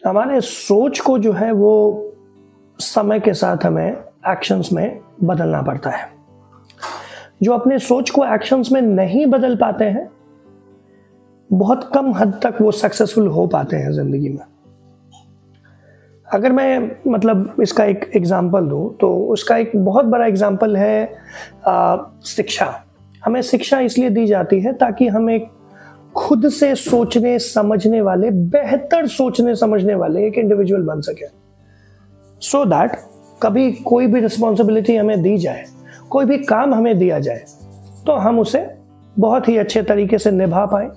हमारे सोच को जो है वो समय के साथ हमें एक्शंस में बदलना पड़ता है। जो अपने सोच को एक्शंस में नहीं बदल पाते हैं, बहुत कम हद तक वो सक्सेसफुल हो पाते हैं जिंदगी में। अगर मैं इसका एक एग्जाम्पल दूं तो उसका एक बहुत बड़ा एग्जाम्पल है शिक्षा। हमें शिक्षा इसलिए दी जाती है ताकि हम एक खुद से सोचने समझने वाले, बेहतर सोचने समझने वाले एक इंडिविजुअल बन सके, सो दैट कभी कोई भी रिस्पॉन्सिबिलिटी हमें दी जाए, कोई भी काम हमें दिया जाए, तो हम उसे बहुत ही अच्छे तरीके से निभा पाए,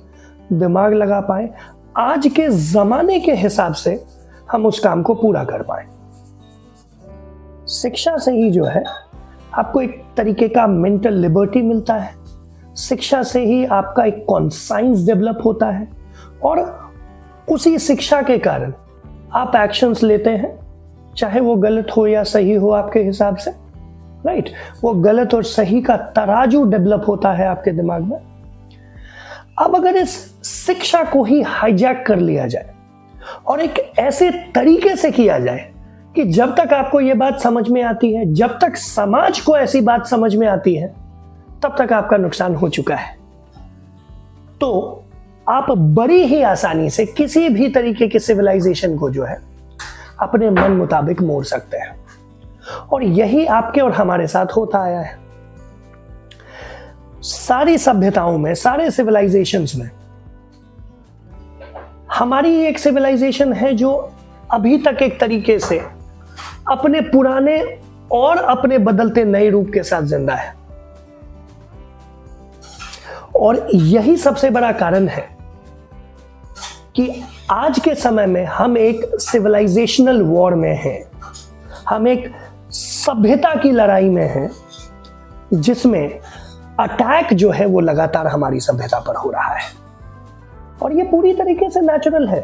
दिमाग लगा पाए, आज के जमाने के हिसाब से हम उस काम को पूरा कर पाए। शिक्षा से ही जो है आपको एक तरीके का मेंटल लिबर्टी मिलता है, शिक्षा से ही आपका एक कॉन्साइंस डेवलप होता है, और उसी शिक्षा के कारण आप एक्शंस लेते हैं, चाहे वो गलत हो या सही हो आपके हिसाब से, राइट? वो गलत और सही का तराजू डेवलप होता है आपके दिमाग में। अब अगर इस शिक्षा को ही हाईजैक कर लिया जाए और एक ऐसे तरीके से किया जाए कि जब तक आपको यह बात समझ में आती है, जब तक समाज को ऐसी बात समझ में आती है, तब तक आपका नुकसान हो चुका है। तो आप बड़ी ही आसानी से किसी भी तरीके के सिविलाइजेशन को जो है अपने मन मुताबिक मोड़ सकते हैं, और यही आपके और हमारे साथ होता आया है। सारी सभ्यताओं में, सारे सिविलाइजेशंस में हमारी एक सिविलाइजेशन है जो अभी तक एक तरीके से अपने पुराने और अपने बदलते नए रूप के साथ जिंदा है, और यही सबसे बड़ा कारण है कि आज के समय में हम एक सिविलाइजेशनल वॉर में हैं, हम एक सभ्यता की लड़ाई में हैं, जिसमें अटैक जो है वो लगातार हमारी सभ्यता पर हो रहा है, और ये पूरी तरीके से नेचुरल है।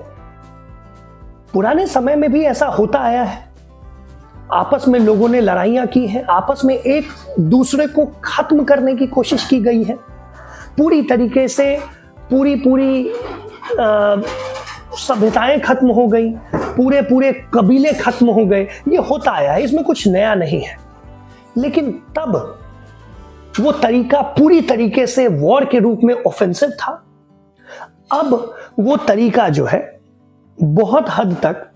पुराने समय में भी ऐसा होता आया है, आपस में लोगों ने लड़ाइयां की हैं, आपस में एक दूसरे को खत्म करने की कोशिश की गई है, पूरी तरीके से पूरी सभ्यताएं खत्म हो गई, पूरे कबीले खत्म हो गए। ये होता आया है, इसमें कुछ नया नहीं है। लेकिन तब वो तरीका पूरी तरीके से वॉर के रूप में ऑफेंसिव था। अब वो तरीका जो है बहुत हद तक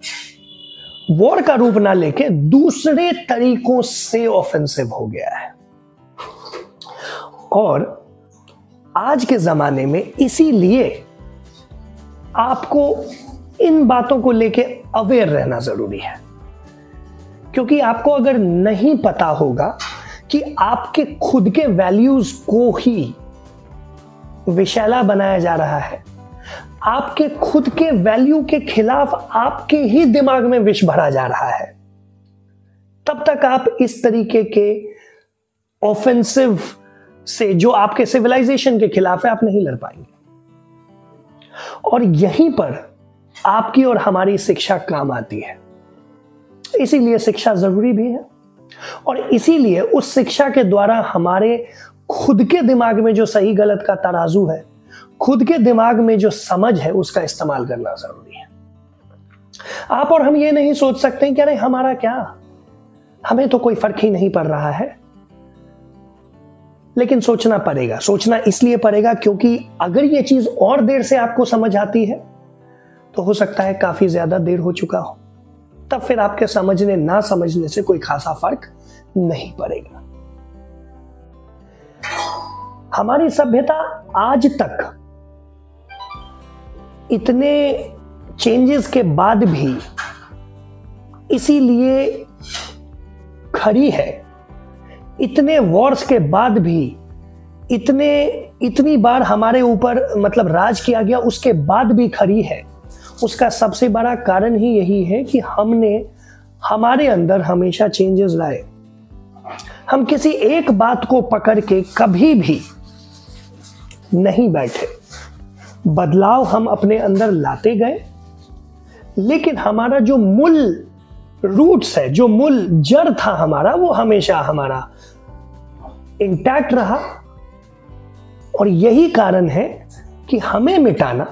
वॉर का रूप ना लेके दूसरे तरीकों से ऑफेंसिव हो गया है, और आज के जमाने में इसीलिए आपको इन बातों को लेके अवेयर रहना जरूरी है। क्योंकि आपको अगर नहीं पता होगा कि आपके खुद के वैल्यूज को ही विषैला बनाया जा रहा है, आपके खुद के वैल्यू के खिलाफ आपके ही दिमाग में विष भरा जा रहा है, तब तक आप इस तरीके के ऑफेंसिव से जो आपके सिविलाइजेशन के खिलाफ है, आप नहीं लड़ पाएंगे। और यहीं पर आपकी और हमारी शिक्षा काम आती है। इसीलिए शिक्षा जरूरी भी है, और इसीलिए उस शिक्षा के द्वारा हमारे खुद के दिमाग में जो सही गलत का तराजू है, खुद के दिमाग में जो समझ है, उसका इस्तेमाल करना जरूरी है। आप और हम ये नहीं सोच सकते कि अरे हमारा क्या, हमें तो कोई फर्क ही नहीं पड़ रहा है। लेकिन सोचना पड़ेगा। सोचना इसलिए पड़ेगा क्योंकि अगर ये चीज और देर से आपको समझ आती है, तो हो सकता है काफी ज्यादा देर हो चुका हो, तब फिर आपके समझने ना समझने से कोई खासा फर्क नहीं पड़ेगा। हमारी सभ्यता आज तक इतने चेंजेस के बाद भी इसीलिए खड़ी है, इतने वॉर्स के बाद भी इतनी बार हमारे ऊपर राज किया गया, उसके बाद भी खड़ी है। उसका सबसे बड़ा कारण ही यही है कि हमने हमारे अंदर हमेशा चेंजेस लाए। हम किसी एक बात को पकड़ के कभी भी नहीं बैठे, बदलाव हम अपने अंदर लाते गए, लेकिन हमारा जो मूल रूट्स है, जो मूल जड़ था हमारा, वो हमेशा हमारा इंटैक्ट रहा। और यही कारण है कि हमें मिटाना,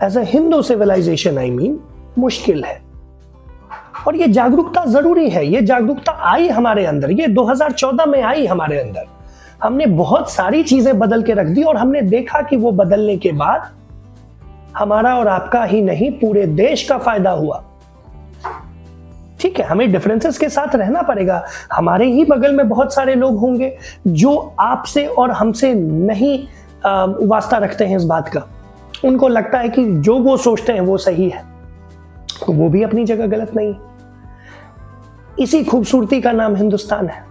as a Hindu civilisation I mean, मुश्किल है। और ये जागरूकता जरूरी है, ये जागरूकता आई हमारे अंदर, ये 2014 में आई हमारे अंदर। हमने बहुत सारी चीजें बदल के रख दी और हमने देखा कि वो बदलने के बाद हमारा और आपका ही नहीं पूरे देश का फायदा हुआ। ठीक है, हमें डिफरेंसेस के साथ रहना पड़ेगा। हमारे ही बगल में बहुत सारे लोग होंगे जो आपसे और हमसे नहीं वास्ता रखते हैं इस बात का। उनको लगता है कि जो वो सोचते हैं वो सही है, तो वो भी अपनी जगह गलत नहीं। इसी खूबसूरती का नाम हिंदुस्तान है।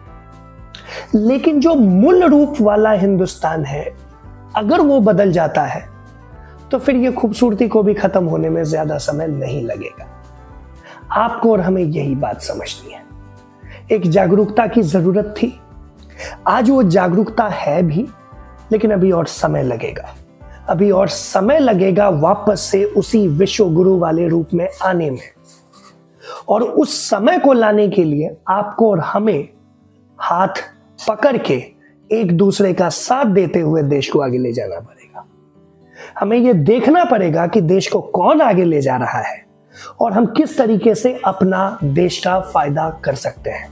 लेकिन जो मूल रूप वाला हिंदुस्तान है, अगर वो बदल जाता है तो फिर ये खूबसूरती को भी खत्म होने में ज्यादा समय नहीं लगेगा। आपको और हमें यही बात समझनी है। एक जागरूकता की जरूरत थी, आज वो जागरूकता है भी, लेकिन अभी और समय लगेगा। अभी और समय लगेगा वापस से उसी विश्व गुरु वाले रूप में आने में। और उस समय को लाने के लिए आपको और हमें हाथ पकड़ के एक दूसरे का साथ देते हुए देश को आगे ले जाना पड़ेगा। हमें यह देखना पड़ेगा कि देश को कौन आगे ले जा रहा है और हम किस तरीके से अपना देश का फायदा कर सकते हैं।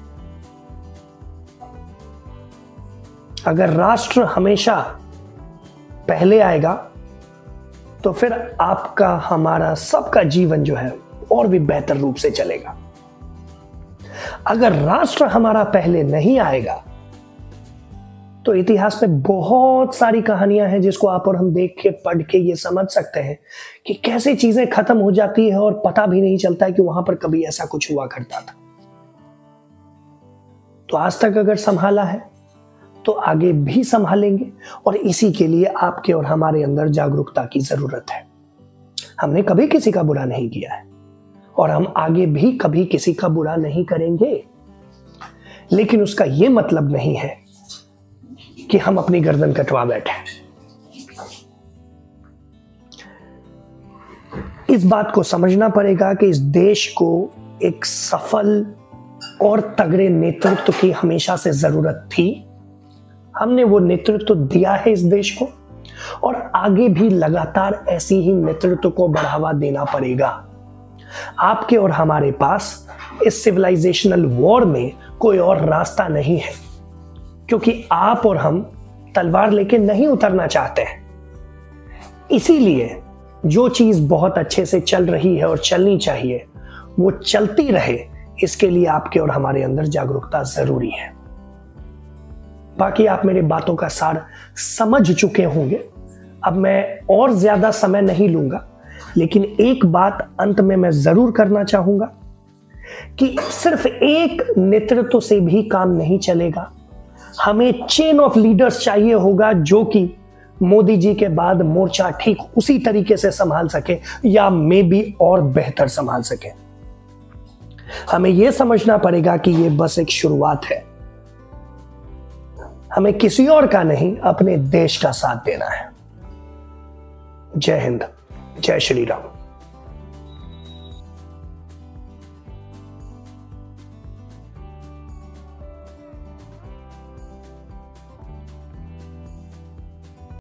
अगर राष्ट्र हमेशा पहले आएगा तो फिर आपका, हमारा, सबका जीवन जो है और भी बेहतर रूप से चलेगा। अगर राष्ट्र हमारा पहले नहीं आएगा तो इतिहास में बहुत सारी कहानियां हैं जिसको आप और हम देख के, पढ़ के ये समझ सकते हैं कि कैसे चीजें खत्म हो जाती है और पता भी नहीं चलता है कि वहां पर कभी ऐसा कुछ हुआ करता था। तो आज तक अगर संभाला है तो आगे भी संभालेंगे, और इसी के लिए आपके और हमारे अंदर जागरूकता की जरूरत है। हमने कभी किसी का बुरा नहीं किया है और हम आगे भी कभी किसी का बुरा नहीं करेंगे, लेकिन उसका यह मतलब नहीं है कि हम अपनी गर्दन कटवा बैठे। इस बात को समझना पड़ेगा कि इस देश को एक सफल और तगड़े नेतृत्व की हमेशा से जरूरत थी। हमने वो नेतृत्व दिया है इस देश को, और आगे भी लगातार ऐसी ही नेतृत्व को बढ़ावा देना पड़ेगा। आपके और हमारे पास इस सिविलाइजेशनल वॉर में कोई और रास्ता नहीं है, क्योंकि आप और हम तलवार लेके नहीं उतरना चाहते हैं। इसीलिए जो चीज बहुत अच्छे से चल रही है और चलनी चाहिए वो चलती रहे, इसके लिए आपके और हमारे अंदर जागरूकता जरूरी है। बाकी आप मेरे बातों का सार समझ चुके होंगे। अब मैं और ज्यादा समय नहीं लूंगा, लेकिन एक बात अंत में मैं जरूर करना चाहूंगा कि सिर्फ एक नेतृत्व से भी काम नहीं चलेगा। हमें चेन ऑफ लीडर्स चाहिए होगा जो कि मोदी जी के बाद मोर्चा ठीक उसी तरीके से संभाल सके या मे बी और बेहतर संभाल सके। हमें यह समझना पड़ेगा कि यह बस एक शुरुआत है। हमें किसी और का नहीं, अपने देश का साथ देना है। जय हिंद, जय श्री राम।